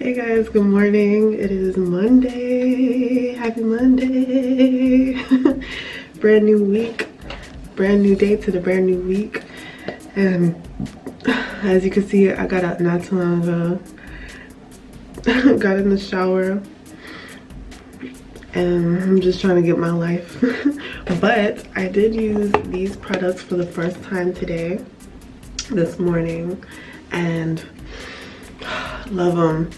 Hey guys, good morning. It is Monday. Happy Monday. Brand new week, brand new day to the brand new week. And as you can see, I got out not too long ago. Got in the shower and I'm just trying to get my life. But I did use these products for the first time today, this morning, and love them.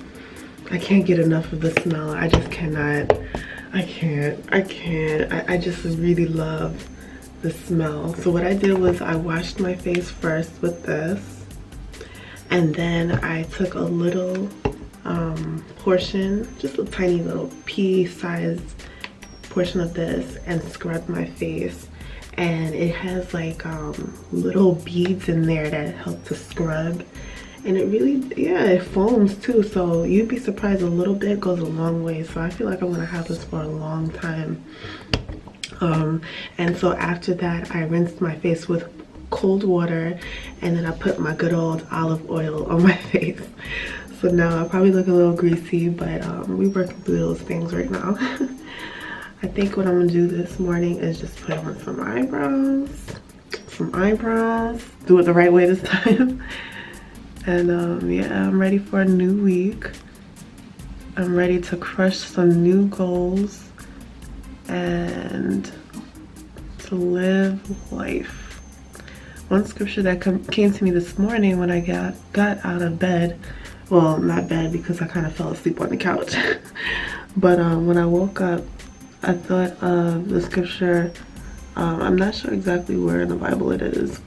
I can't get enough of the smell. I just cannot. I just really love the smell. So what I did was I washed my face first with this, and then I took a little portion, just a tiny little pea-sized portion of this, and scrubbed my face. And it has like little beads in there that help to scrub. And it really, yeah, it foams too, so you'd be surprised, a little bit goes a long way. So I feel like I'm gonna have this for a long time. And so after that, I rinsed my face with cold water, and then I put my good old olive oil on my face. So now I probably look a little greasy, but we're working through those things right now. I think what I'm gonna do this morning is just put on some eyebrows. Do it the right way this time. And yeah, I'm ready for a new week. I'm ready to crush some new goals and to live life. One scripture that came to me this morning when I got out of bed, well, not bed because I kind of fell asleep on the couch, but when I woke up, I thought of the scripture. I'm not sure exactly where in the Bible it is.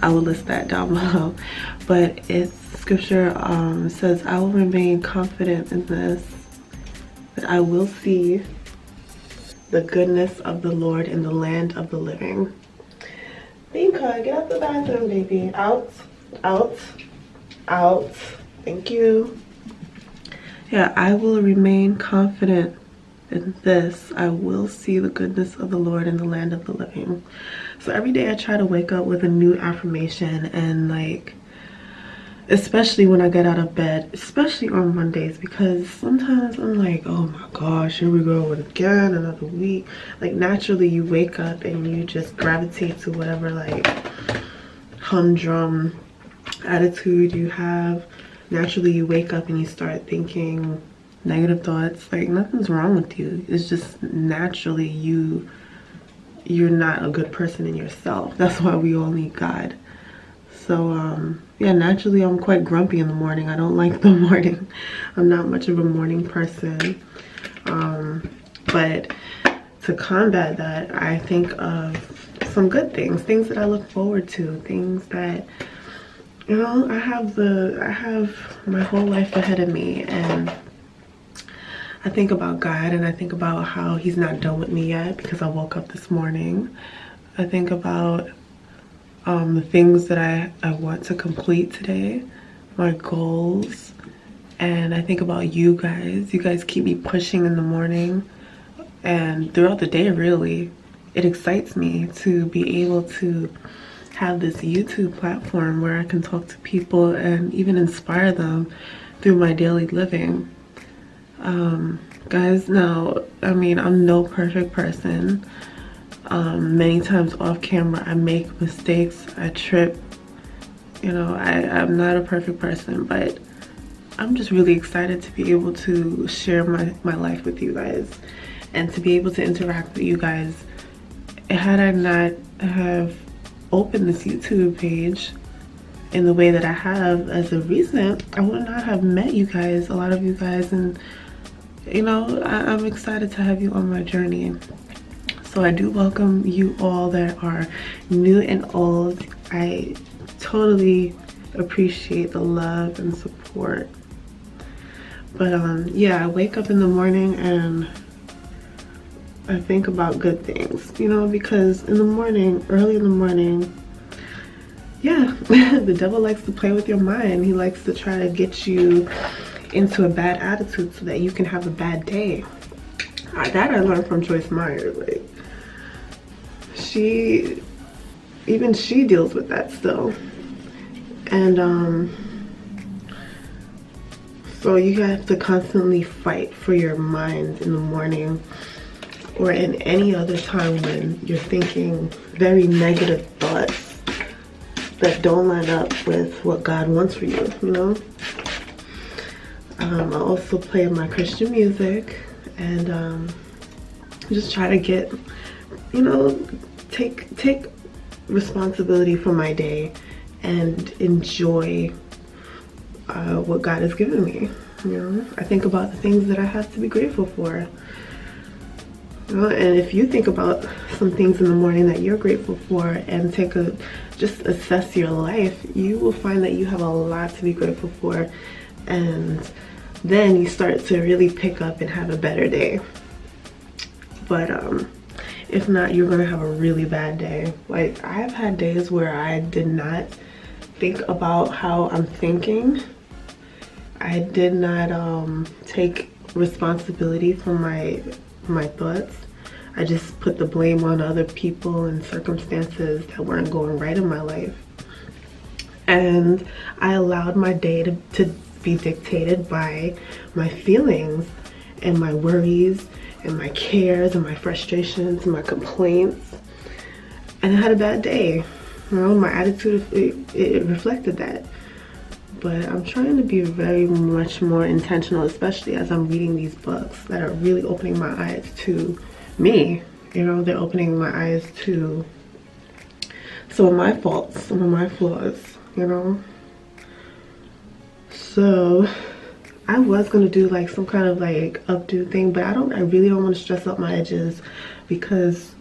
I will list that down below, but it's scripture says, I will remain confident in this, that I will see the goodness of the Lord in the land of the living. Binka, get out the bathroom, baby. Out. Thank you. Yeah, I will remain confident in this. I will see the goodness of the Lord in the land of the living. So every day I try to wake up with a new affirmation, and like, especially when I get out of bed, especially on Mondays, because sometimes I'm like, oh my gosh, here we go again, another week. Like naturally you wake up and you just gravitate to whatever like humdrum attitude you have. Naturally you wake up and you start thinking negative thoughts. Like nothing's wrong with you. It's just naturally you're not a good person in yourself. That's why we all need God. So yeah, naturally I'm quite grumpy in the morning. I don't like the morning. I'm not much of a morning person. But to combat that, I think of some good things that I look forward to, things that, you know, I have my whole life ahead of me, and I think about God, and I think about how he's not done with me yet because I woke up this morning. I think about the things that I want to complete today, my goals, and I think about you guys. You guys keep me pushing in the morning and throughout the day, really. It excites me to be able to have this YouTube platform where I can talk to people and even inspire them through my daily living. Guys, now, I mean, I'm no perfect person. Many times off camera I make mistakes, I trip, you know, I'm not a perfect person, but I'm just really excited to be able to share my life with you guys and to be able to interact with you guys. Had I not have opened this YouTube page in the way that I have as of recent, I would not have met you guys, a lot of you guys, and you know, I'm excited to have you on my journey. So I do welcome you all that are new and old. I totally appreciate the love and support. But yeah, I wake up in the morning and I think about good things, you know, because in the morning, early in the morning, yeah, the devil likes to play with your mind. He likes to try to get you into a bad attitude so that you can have a bad day. That I learned from Joyce Meyer. Like, even she deals with that still. And So you have to constantly fight for your mind in the morning or in any other time when you're thinking very negative thoughts that don't line up with what God wants for you, you know? I also play my Christian music and just try to get, you know, take responsibility for my day and enjoy what God has given me. You know, I think about the things that I have to be grateful for. You know, and if you think about some things in the morning that you're grateful for and just assess your life, you will find that you have a lot to be grateful for, and then you start to really pick up and have a better day. But if not, you're gonna have a really bad day. Like, I've had days where I did not think about how I'm thinking. I did not take responsibility for my thoughts. I just put the blame on other people and circumstances that weren't going right in my life. And I allowed my day to be dictated by my feelings and my worries and my cares and my frustrations and my complaints. And I had a bad day. You know, my attitude, it reflected that. But I'm trying to be very much more intentional, especially as I'm reading these books that are really opening my eyes to me. You know, they're opening my eyes to some of my faults, some of my flaws, you know. So I was gonna do like some kind of like updo thing, but I really don't want to stress out my edges, because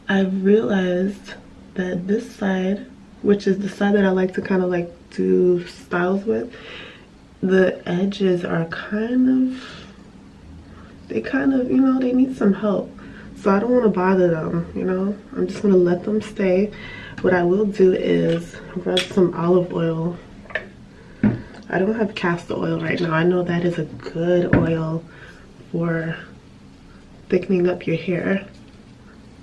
I've realized that this side, which is the side that I like to kind of like do styles with, the edges are they kind of, you know, they need some help. So I don't want to bother them, you know. I'm just gonna let them stay. What I will do is rub some olive oil. I don't have castor oil right now. I know that is a good oil for thickening up your hair.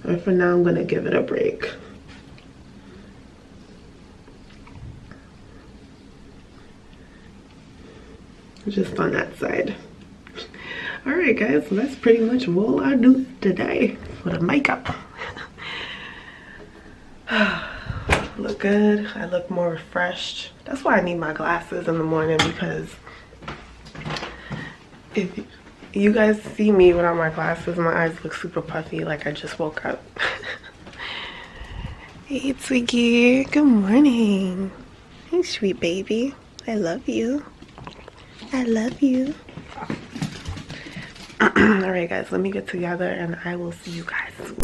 And for now, I'm gonna give it a break. Just on that side. All right, guys, so that's pretty much all I do today for the makeup. Look good. I look more refreshed. That's why I need my glasses in the morning, because if you guys see me without my glasses, my eyes look super puffy, like I just woke up. Hey, Twiggy. Good morning. Hey, sweet baby. I love you. I love you. All right, guys, let me get together and I will see you guys soon.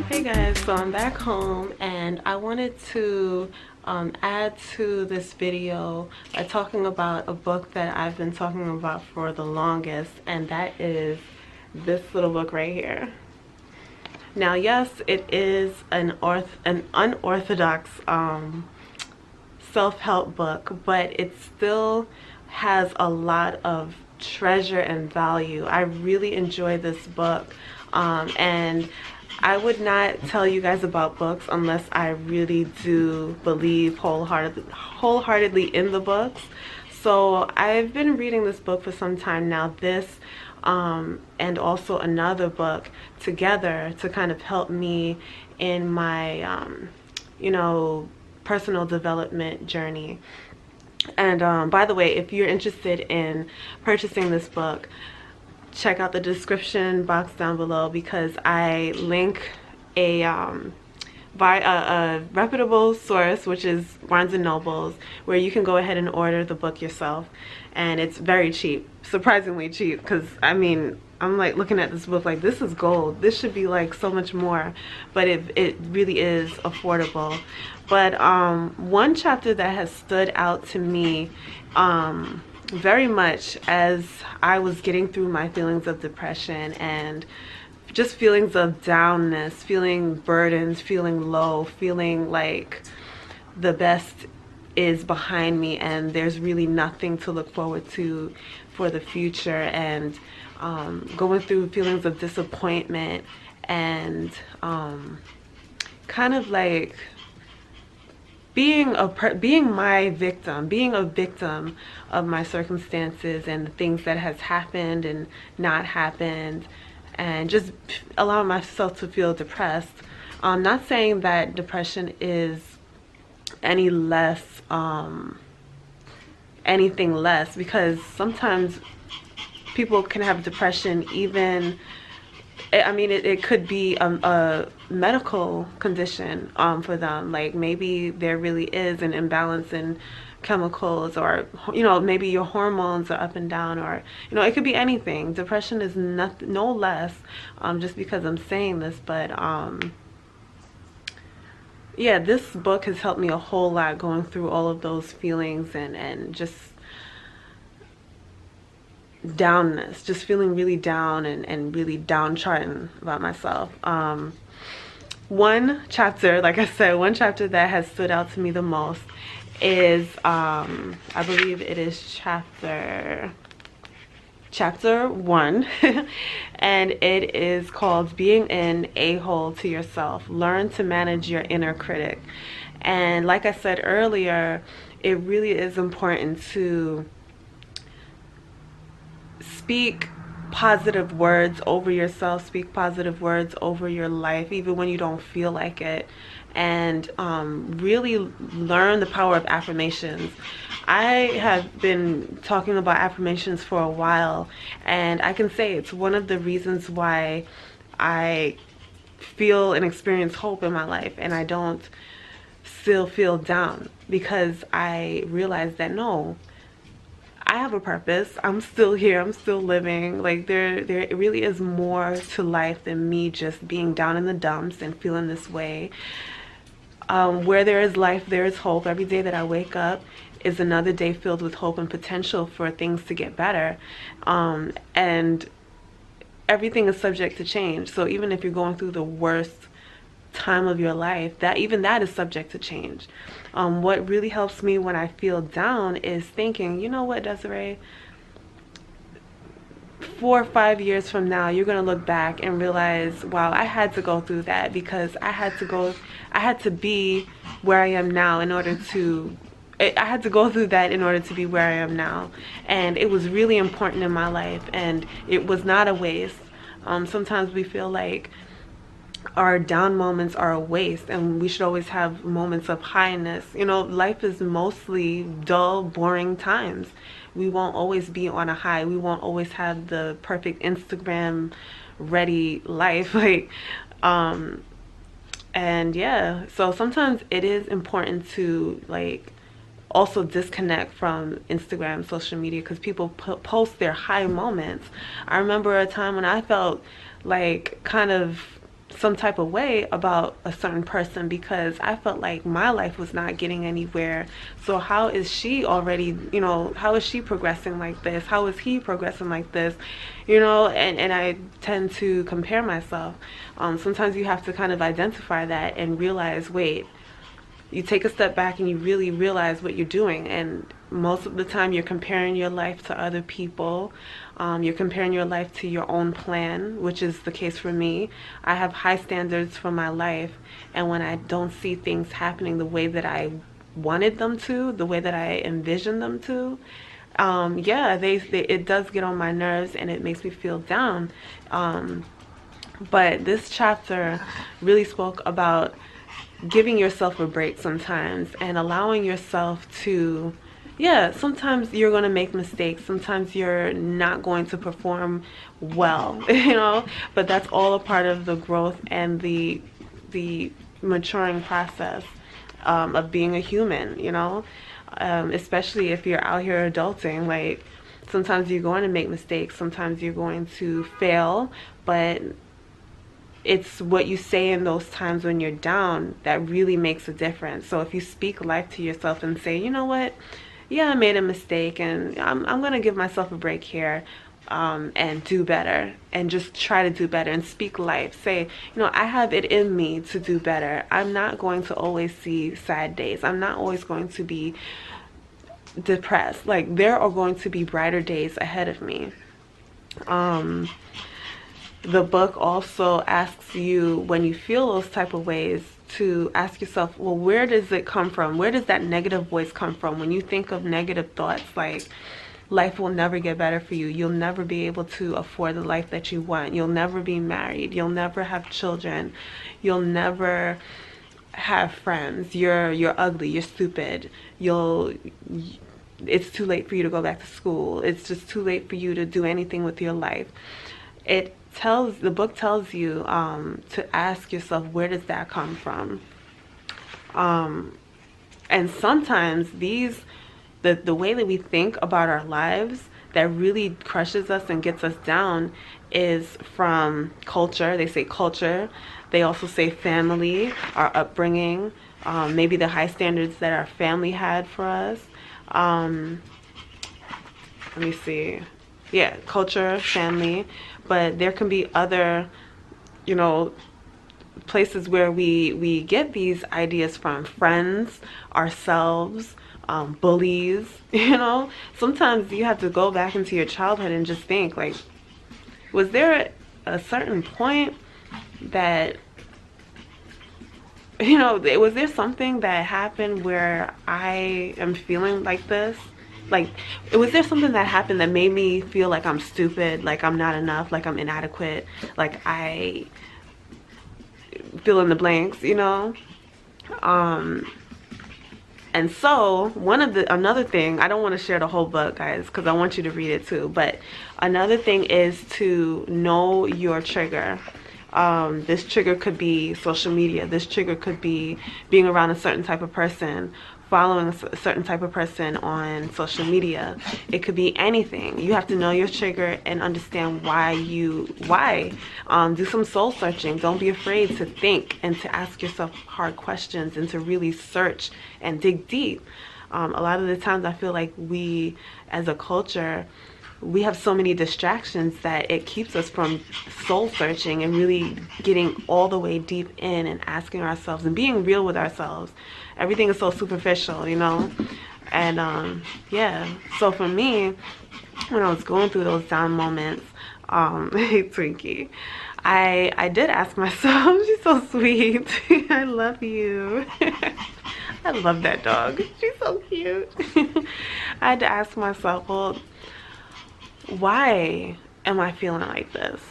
Hey guys, so I'm back home and I wanted to add to this video by talking about a book that I've been talking about for the longest, and that is this little book right here. Now, yes, it is an unorthodox self-help book, but it still has a lot of treasure and value. I really enjoy this book, and I would not tell you guys about books unless I really do believe wholeheartedly in the books. So I've been reading this book for some time now, this and also another book together to kind of help me in my you know, personal development journey. And by the way, if you're interested in purchasing this book, check out the description box down below, because I link a reputable source, which is Barnes & Noble's, where you can go ahead and order the book yourself, and it's very cheap, surprisingly cheap, because I mean, I'm like looking at this book like, this is gold, this should be like so much more, but it really is affordable. But one chapter that has stood out to me very much as I was getting through my feelings of depression and just feelings of downness, feeling burdens, feeling low, feeling like the best is behind me, and there's really nothing to look forward to for the future, and going through feelings of disappointment and kind of like being a victim of my circumstances and the things that has happened and not happened, and just allowing myself to feel depressed. I'm not saying that depression is any less anything less, because sometimes people can have depression even, I mean, it could be a medical condition for them. Like maybe there really is an imbalance in chemicals, or you know, maybe your hormones are up and down, or you know, it could be anything. Depression is no less, just because I'm saying this. But yeah, this book has helped me a whole lot going through all of those feelings and just downness, just feeling really down and really downtrodden about myself. One chapter, like I said, one chapter that has stood out to me the most is I believe it is chapter 1 and it is called Being an A-Hole to Yourself. Learn to manage your inner critic. And like I said earlier, it really is important to speak positive words over yourself, speak positive words over your life, even when you don't feel like it, and really learn the power of affirmations. I have been talking about affirmations for a while, and I can say it's one of the reasons why I feel and experience hope in my life, and I don't still feel down, because I realize that no, I have a purpose. I'm still here. I'm still living. Like there really is more to life than me just being down in the dumps and feeling this way. Where there is life, there is hope. Every day that I wake up is another day filled with hope and potential for things to get better. And everything is subject to change. So even if you're going through the worst time of your life, that is subject to change. What really helps me when I feel down is thinking, you know what, Desiree, 4 or 5 years from now, you're gonna look back and realize, wow, I had to go through that, because I had to be where I am now in order to, I had to go through that in order to be where I am now. And it was really important in my life, and it was not a waste. Sometimes we feel like our down moments are a waste, and we should always have moments of highness. You know, life is mostly dull, boring times. We won't always be on a high. We won't always have the perfect Instagram ready life. Like and yeah, so sometimes it is important to like also disconnect from Instagram, social media, because people post their high moments. I remember a time when I felt like kind of some type of way about a certain person, because I felt like my life was not getting anywhere. So how is she already, you know, how is she progressing like this? How is he progressing like this? You know, and I tend to compare myself. Sometimes you have to kind of identify that and realize, wait, you take a step back and you really realize what you're doing. And most of the time you're comparing your life to other people. You're comparing your life to your own plan, which is the case for me. I have high standards for my life, and when I don't see things happening the way that I wanted them to, the way that I envisioned them to, yeah, it does get on my nerves and it makes me feel down. But this chapter really spoke about giving yourself a break sometimes and allowing yourself to, yeah, sometimes you're going to make mistakes. Sometimes you're not going to perform well, you know, but that's all a part of the growth and the maturing process of being a human, you know, especially if you're out here adulting. Like sometimes you're going to make mistakes. Sometimes you're going to fail, but it's what you say in those times when you're down that really makes a difference. So if you speak life to yourself and say, you know what, yeah, I made a mistake and I'm gonna give myself a break here. and do better, and just try to do better and speak life. Say, you know, I have it in me to do better. I'm not going to always see sad days. I'm not always going to be depressed. Like, there are going to be brighter days ahead of me. The book also asks you, when you feel those type of ways, to ask yourself, well, where does it come from? Where does that negative voice come from? When you think of negative thoughts like life will never get better for you, you'll never be able to afford the life that you want, you'll never be married, you'll never have children, you'll never have friends, you're ugly, you're stupid, it's too late for you to go back to school, it's just too late for you to do anything with your life. The book tells you to ask yourself, where does that come from? And sometimes the way that we think about our lives that really crushes us and gets us down is from culture. They say culture. They also say family, our upbringing, maybe the high standards that our family had for us. Let me see. Yeah, culture, family. But there can be other, you know, places where we get these ideas from: friends, ourselves, bullies. You know, sometimes you have to go back into your childhood and just think, like, was there a certain point that, you know, was there something that happened where I am feeling like this? Like, was there something that happened that made me feel like I'm stupid, like I'm not enough, like I'm inadequate, like I fill in the blanks, you know? And so another thing, I don't want to share the whole book, guys, because I want you to read it too, but another thing is to know your trigger. This trigger could be social media. This trigger could be being around a certain type of person, following a certain type of person on social media. It could be anything. You have to know your trigger and understand why. Do some soul searching. Don't be afraid to think and to ask yourself hard questions and to really search and dig deep. A lot of the times I feel like we as a culture, we have so many distractions that it keeps us from soul searching and really getting all the way deep in and asking ourselves and being real with ourselves. Everything is so superficial, you know? And yeah, so for me, when I was going through those down moments, hey Twinkie, I did ask myself, she's so sweet, I love you. I love that dog, she's so cute. I had to ask myself, well, why am I feeling like this?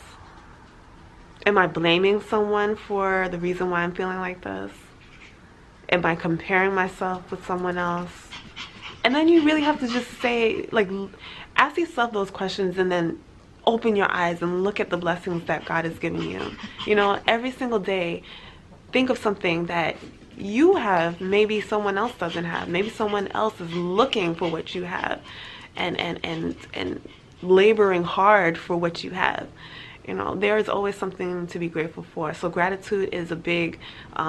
Am I blaming someone for the reason why I'm feeling like this? Am I comparing myself with someone else? And then you really have to just say, like, ask yourself those questions and then open your eyes and look at the blessings that God has given you. You know, every single day, think of something that you have, maybe someone else doesn't have. Maybe someone else is looking for what you have and laboring hard for what you have. You know, there is always something to be grateful for. So gratitude is a big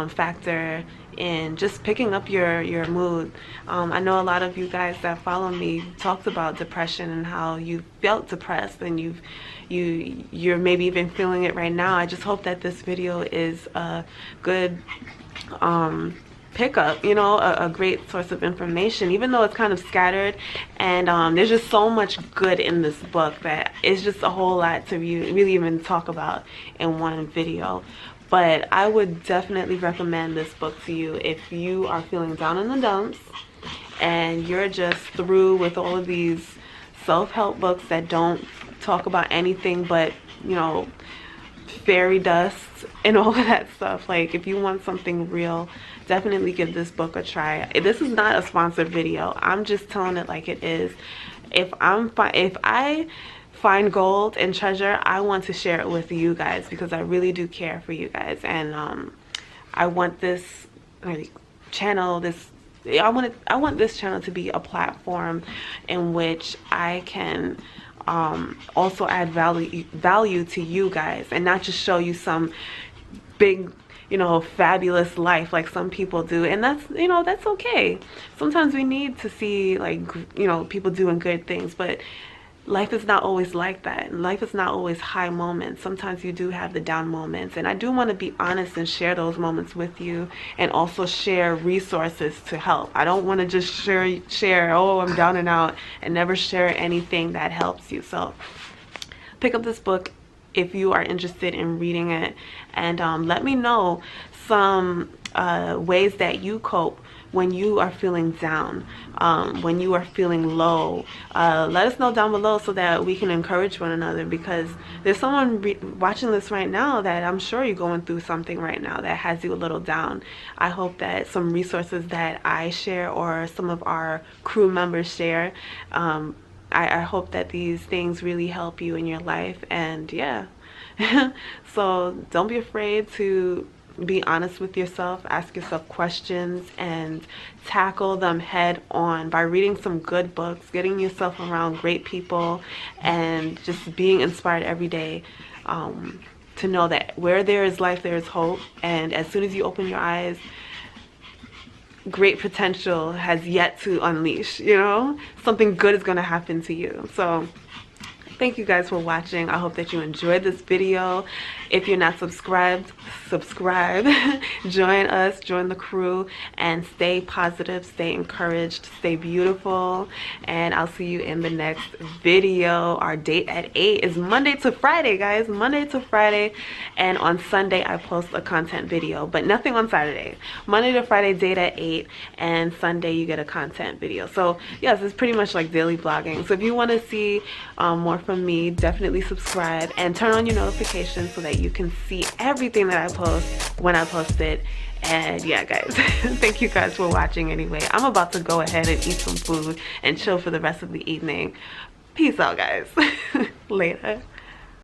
factor in just picking up your mood. I know a lot of you guys that follow me talked about depression and how you felt depressed and you're maybe even feeling it right now. I just hope that this video is a good pickup, you know, a great source of information, even though it's kind of scattered. And there's just so much good in this book that it's just a whole lot to really even talk about in one video. But I would definitely recommend this book to you if you are feeling down in the dumps and you're just through with all of these self-help books that don't talk about anything but, you know, fairy dust and all of that stuff. Like, if you want something real, definitely give this book a try. This is not a sponsored video. I'm just telling it like it is. If I find gold and treasure, I want to share it with you guys because I really do care for you guys. And I want this channel, I want this channel to be a platform in which I can also add value to you guys and not just show you some big, you know, fabulous life like some people do. And that's, you know, that's okay. Sometimes we need to see, like, you know, people doing good things, but life is not always like that. Life is not always high moments. Sometimes you do have the down moments, and I do want to be honest and share those moments with you, and also share resources to help. I don't want to just share, oh, I'm down and out, and never share anything that helps you. So pick up this book if you are interested in reading it, and let me know some ways that you cope when you are feeling down, when you are feeling low. Let us know down below so that we can encourage one another, because there's someone watching this right now that I'm sure you're going through something right now that has you a little down. I hope that some resources that I share or some of our crew members share, I hope that these things really help you in your life. And yeah, so don't be afraid to be honest with yourself, ask yourself questions, and tackle them head on by reading some good books, getting yourself around great people, and just being inspired every day, to know that where there is life, there is hope. And as soon as you open your eyes, great potential has yet to unleash, you know? Something good is going to happen to you. So thank you guys for watching. I hope that you enjoyed this video. If you're not subscribed, subscribe. Join us, join the crew, and stay positive, stay encouraged, stay beautiful. And I'll see you in the next video. Our date at 8 is Monday to Friday, guys. Monday to Friday. And on Sunday, I post a content video, but nothing on Saturday. Monday to Friday, date at 8, and Sunday, you get a content video. So yes, it's pretty much like daily vlogging. So if you want to see more from me, definitely subscribe and turn on your notifications so that you can see everything that I post when I post it. And yeah, guys, thank you guys for watching anyway. I'm about to go ahead and eat some food and chill for the rest of the evening. Peace out, guys. Later.